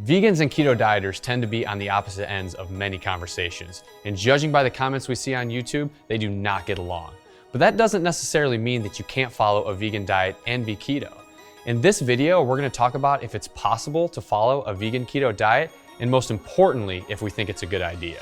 Vegans and keto dieters tend to be on the opposite ends of many conversations, and judging by the comments we see on YouTube, they do not get along. But that doesn't necessarily mean that you can't follow a vegan diet and be keto. In this video, we're going to talk about if it's possible to follow a vegan keto diet, and most importantly, if we think it's a good idea.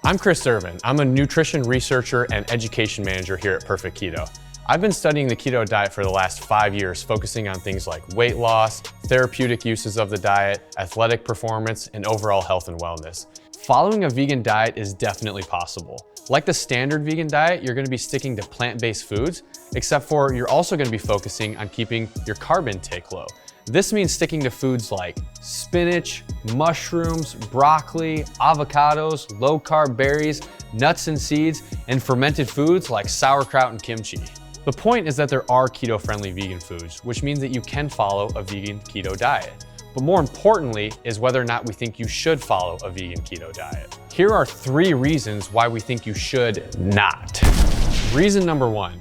I'm Chris Irvin. I'm a nutrition researcher and education manager here at Perfect Keto. I've been studying the keto diet for the last 5 years, focusing on things like weight loss, therapeutic uses of the diet, athletic performance, and overall health and wellness. Following a vegan diet is definitely possible. Like the standard vegan diet, you're going to be sticking to plant-based foods, except for you're also going to be focusing on keeping your carb intake low. This means sticking to foods like spinach, mushrooms, broccoli, avocados, low-carb berries, nuts and seeds, and fermented foods like sauerkraut and kimchi. The point is that there are keto-friendly vegan foods, which means that you can follow a vegan keto diet. But more importantly is whether or not we think you should follow a vegan keto diet. Here are 3 reasons why we think you should not. Reason number 1,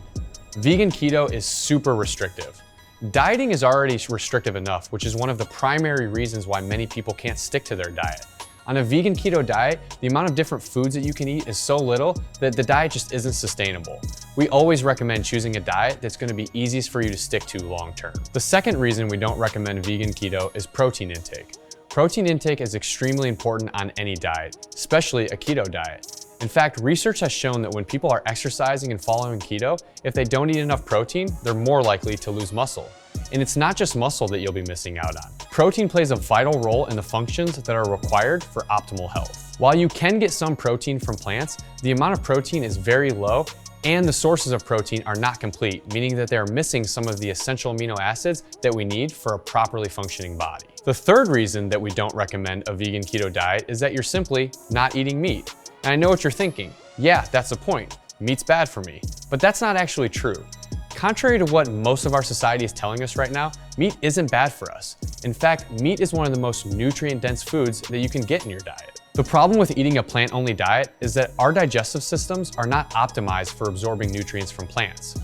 vegan keto is super restrictive. Dieting is already restrictive enough, which is one of the primary reasons why many people can't stick to their diet. On a vegan keto diet, the amount of different foods that you can eat is so little that the diet just isn't sustainable. We always recommend choosing a diet that's going to be easiest for you to stick to long term. The second reason we don't recommend vegan keto is protein intake. Protein intake is extremely important on any diet, especially a keto diet. In fact, research has shown that when people are exercising and following keto, if they don't eat enough protein, they're more likely to lose muscle. And it's not just muscle that you'll be missing out on. Protein plays a vital role in the functions that are required for optimal health. While you can get some protein from plants, the amount of protein is very low and the sources of protein are not complete, meaning that they're missing some of the essential amino acids that we need for a properly functioning body. The third reason that we don't recommend a vegan keto diet is that you're simply not eating meat. And I know what you're thinking. Yeah, that's the point. Meat's bad for me. But that's not actually true. Contrary to what most of our society is telling us right now, meat isn't bad for us. In fact, meat is one of the most nutrient-dense foods that you can get in your diet. The problem with eating a plant-only diet is that our digestive systems are not optimized for absorbing nutrients from plants.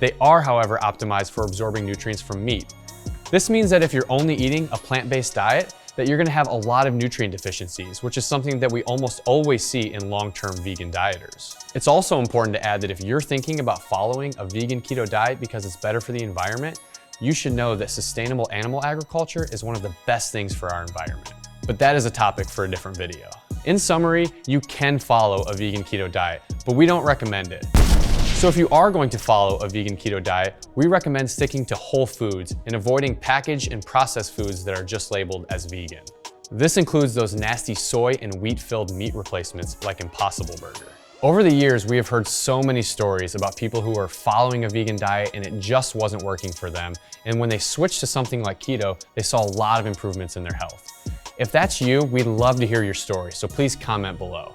They are, however, optimized for absorbing nutrients from meat. This means that if you're only eating a plant-based diet, that you're going to have a lot of nutrient deficiencies, which is something that we almost always see in long-term vegan dieters. It's also important to add that if you're thinking about following a vegan keto diet because it's better for the environment, you should know that sustainable animal agriculture is one of the best things for our environment. But that is a topic for a different video. In summary, you can follow a vegan keto diet, but we don't recommend it. So if you are going to follow a vegan keto diet, we recommend sticking to whole foods and avoiding packaged and processed foods that are just labeled as vegan. This includes those nasty soy and wheat-filled meat replacements like Impossible Burger. Over the years, we have heard so many stories about people who are following a vegan diet and it just wasn't working for them. And when they switched to something like keto, they saw a lot of improvements in their health. If that's you, we'd love to hear your story, so please comment below.